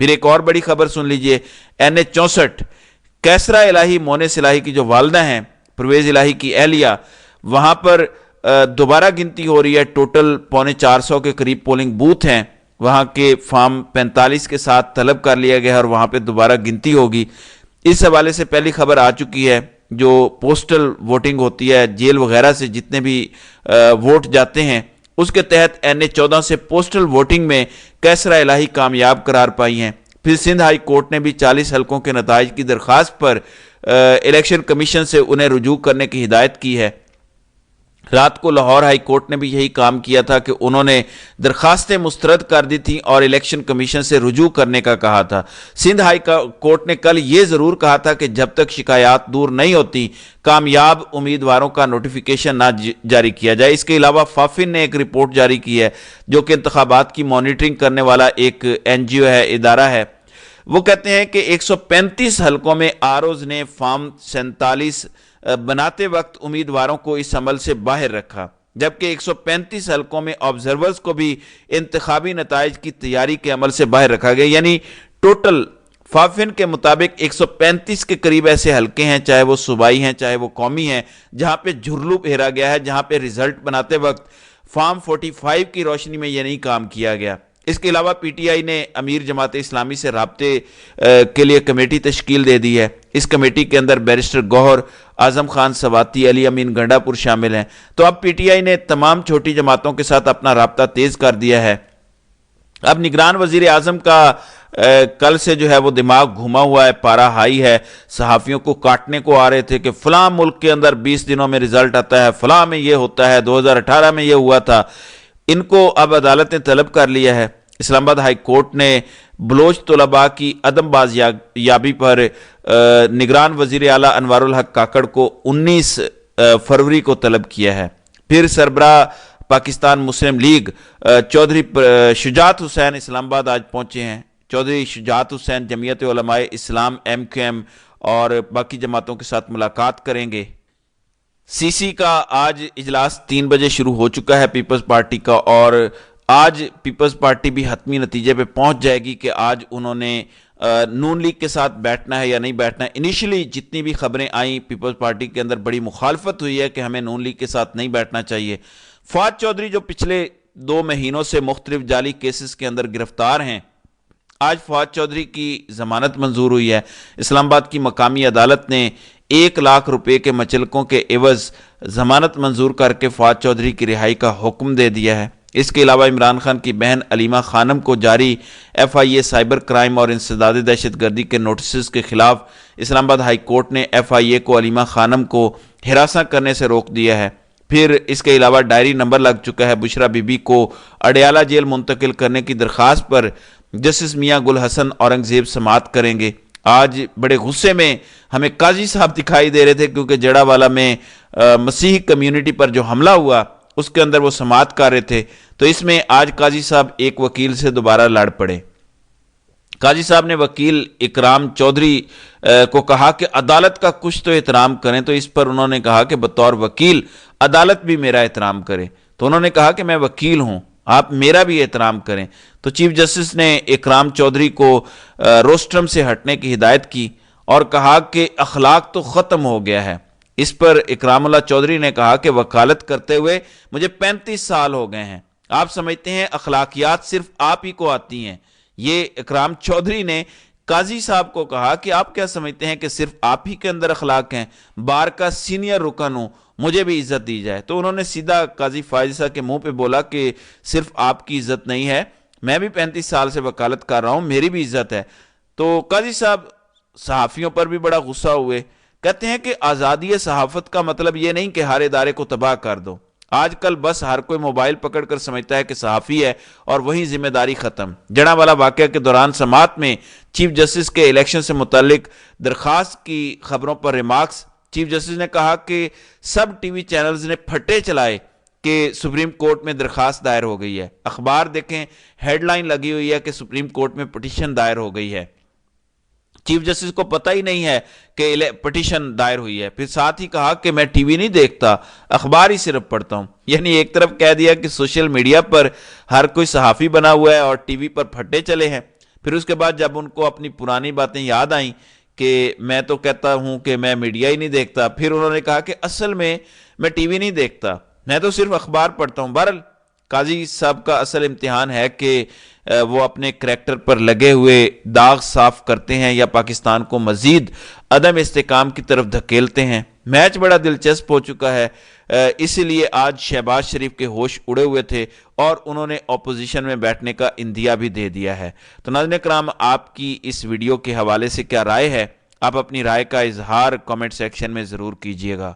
پھر ایک اور بڑی خبر سن لیجئے، NH64 کیسرا الہی مونس الہی کی جو والدہ ہیں پرویز الہی کی اہلیہ، وہاں پر دوبارہ گنتی ہو رہی ہے، ٹوٹل 450 کے قریب پولنگ بوتھ ہیں، وہاں کے فارم 45 کے ساتھ طلب کر لیا گیا ہے اور وہاں پہ دوبارہ گنتی ہوگی۔ اس حوالے سے پہلی خبر آ چکی ہے، جو پوسٹل ووٹنگ ہوتی ہے، جیل وغیرہ سے جتنے بھی ووٹ جاتے ہیں، اس کے تحت NH14 سے پوسٹل ووٹنگ میں کیسرا الہی کامیاب قرار پائی ہیں۔ پھر سندھ ہائی کورٹ نے بھی 40 حلقوں کے نتائج کی درخواست پر الیکشن کمیشن سے انہیں رجوع کرنے کی ہدایت کی ہے۔ رات کو لاہور ہائی کورٹ نے بھی یہی کام کیا تھا کہ انہوں نے درخواستیں مسترد کر دی تھیں اور الیکشن کمیشن سے رجوع کرنے کا کہا تھا۔ سندھ ہائی کورٹ نے کل یہ ضرور کہا تھا کہ جب تک شکایات دور نہیں ہوتی کامیاب امیدواروں کا نوٹیفیکیشن نہ جاری کیا جائے۔ اس کے علاوہ فافن نے ایک رپورٹ جاری کی ہے، جو کہ انتخابات کی مانیٹرنگ کرنے والا ایک NGO ہے، ادارہ ہے۔ وہ کہتے ہیں کہ 135 حلقوں میں آروز نے فارم 47 بناتے وقت امیدواروں کو اس عمل سے باہر رکھا، جبکہ 135 حلقوں میں آبزرورز کو بھی انتخابی نتائج کی تیاری کے عمل سے باہر رکھا گیا۔ یعنی ٹوٹل فافن کے مطابق 135 کے قریب ایسے حلقے ہیں، چاہے وہ صوبائی ہیں چاہے وہ قومی ہیں، جہاں پہ جھرلو پھیرا گیا ہے، جہاں پہ ریزلٹ بناتے وقت فارم 45 کی روشنی میں یہ نہیں کام کیا گیا۔ اس کے علاوہ PTI نے امیر جماعت اسلامی سے رابطے کے لیے کمیٹی تشکیل دے دی ہے۔ اس کمیٹی کے اندر بیرسٹر گوہر، اعظم خان سواتی، علی امین گنڈا پور شامل ہیں۔ تو اب PTI نے تمام چھوٹی جماعتوں کے ساتھ اپنا رابطہ تیز کر دیا ہے۔ اب نگران وزیر اعظم کا کل سے جو ہے وہ دماغ گھوما ہوا ہے، پارا ہائی ہے، صحافیوں کو کاٹنے کو آ رہے تھے کہ فلاں ملک کے اندر 20 دنوں میں رزلٹ آتا ہے، فلاں میں یہ ہوتا ہے، 2018 میں یہ ہوا تھا۔ ان کو اب عدالت نے طلب کر لیا ہے۔ اسلام آباد ہائی کورٹ نے بلوچ طلباء کی عدم بازیابی پر نگران وزیر اعلیٰ انوار الحق کاکڑ کو 19 فروری کو طلب کیا ہے۔ پھر سربراہ پاکستان مسلم لیگ چودھری شجاعت حسین اسلام آباد آج پہنچے ہیں۔ چودھری شجاعت حسین جمعیت علماء اسلام MQM اور باقی جماعتوں کے ساتھ ملاقات کریں گے۔ CC کا آج اجلاس 3 بجے شروع ہو چکا ہے پیپلز پارٹی کا، اور آج پیپلز پارٹی بھی حتمی نتیجے پہ پہنچ جائے گی کہ آج انہوں نے نون لیگ کے ساتھ بیٹھنا ہے یا نہیں بیٹھنا ہے۔ انیشلی جتنی بھی خبریں آئیں پیپلز پارٹی کے اندر بڑی مخالفت ہوئی ہے کہ ہمیں نون لیگ کے ساتھ نہیں بیٹھنا چاہیے۔ فواد چودھری جو پچھلے 2 مہینوں سے مختلف جعلی کیسز کے اندر گرفتار ہیں، آج فواد چودھری کی ضمانت منظور ہوئی ہے۔ اسلام آباد کی مقامی عدالت نے 1 لاکھ روپے کے مچلکوں کے عوض ضمانت منظور کر کے فواد چودھری کی رہائی کا حکم دے دیا ہے۔ اس کے علاوہ عمران خان کی بہن علیمہ خانم کو جاری FIA سائبر کرائم اور انسداد دہشت گردی کے نوٹسز کے خلاف اسلام آباد ہائی کورٹ نے FIA کو علیمہ خانم کو ہراساں کرنے سے روک دیا ہے۔ پھر اس کے علاوہ ڈائری نمبر لگ چکا ہے بشرا بی بی کو اڈیالہ جیل منتقل کرنے کی درخواست پر جسٹس میاں گل حسن اورنگزیب سماعت کریں گے۔ آج بڑے غصے میں ہمیں قاضی صاحب دکھائی دے رہے تھے، کیونکہ جڑا والا میں مسیحی کمیونٹی پر جو حملہ ہوا اس کے اندر وہ سماعت کر رہے تھے، تو اس میں آج قاضی صاحب ایک وکیل سے دوبارہ لڑ پڑے۔ قاضی صاحب نے وکیل اکرام چودھری کو کہا کہ عدالت کا کچھ تو احترام کریں، تو اس پر انہوں نے کہا کہ بطور وکیل عدالت بھی میرا احترام کرے۔ تو انہوں نے کہا کہ میں وکیل ہوں، آپ میرا بھی احترام کریں۔ تو چیف جسٹس نے اکرام چودھری کو روسٹرم سے ہٹنے کی ہدایت کی اور کہا کہ اخلاق تو ختم ہو گیا ہے۔ اس پر اکرام اللہ چودھری نے کہا کہ وکالت کرتے ہوئے مجھے 35 سال ہو گئے ہیں، آپ سمجھتے ہیں اخلاقیات صرف آپ ہی کو آتی ہیں؟ یہ اکرام چودھری نے قاضی صاحب کو کہا کہ آپ کیا سمجھتے ہیں کہ صرف آپ ہی کے اندر اخلاق ہیں؟ بار کا سینئر رکن ہوں، مجھے بھی عزت دی جائے۔ تو انہوں نے سیدھا قاضی فائزہ کے منہ پہ بولا کہ صرف آپ کی عزت نہیں ہے، میں بھی 35 سال سے وکالت کر رہا ہوں، میری بھی عزت ہے۔ تو قاضی صاحب صحافیوں پر بھی بڑا غصہ ہوئے، کہتے ہیں کہ آزادی صحافت کا مطلب یہ نہیں کہ ہر ادارے کو تباہ کر دو۔ آج کل بس ہر کوئی موبائل پکڑ کر سمجھتا ہے کہ صحافی ہے اور وہیں ذمہ داری ختم۔ جڑا والا واقعہ کے دوران سماعت میں چیف جسٹس کے الیکشن سے متعلق درخواست کی خبروں پر ریمارکس، چیف جسٹس نے کہا کہ سب ٹی وی چینلز نے پھٹے چلائے کہ سپریم کورٹ میں درخواست دائر ہو گئی ہے۔ اخبار دیکھیں، ہیڈ لائن لگی ہوئی ہے کہ سپریم کورٹ میں پٹیشن دائر ہو گئی ہے۔ چیف جسٹس کو پتہ ہی نہیں ہے کہ پٹیشن دائر ہوئی ہے۔ پھر ساتھ ہی کہا کہ میں ٹی وی نہیں دیکھتا، اخبار ہی صرف پڑھتا ہوں۔ یعنی ایک طرف کہہ دیا کہ سوشل میڈیا پر ہر کوئی صحافی بنا ہوا ہے اور ٹی وی پر پھٹے چلے ہیں، پھر اس کے بعد جب ان کو اپنی پرانی باتیں یاد آئیں کہ میں تو کہتا ہوں کہ میں میڈیا ہی نہیں دیکھتا، پھر انہوں نے کہا کہ اصل میں ٹی وی نہیں دیکھتا، میں تو صرف اخبار پڑھتا ہوں۔ بہرحال قاضی صاحب کا اصل امتحان ہے کہ وہ اپنے کریکٹر پر لگے ہوئے داغ صاف کرتے ہیں یا پاکستان کو مزید عدم استحکام کی طرف دھکیلتے ہیں۔ میچ بڑا دلچسپ ہو چکا ہے، اسی لیے آج شہباز شریف کے ہوش اڑے ہوئے تھے اور انہوں نے اپوزیشن میں بیٹھنے کا اندیا بھی دے دیا ہے۔ تو ناظرین کرام، آپ کی اس ویڈیو کے حوالے سے کیا رائے ہے؟ آپ اپنی رائے کا اظہار کامنٹ سیکشن میں ضرور کیجیے گا۔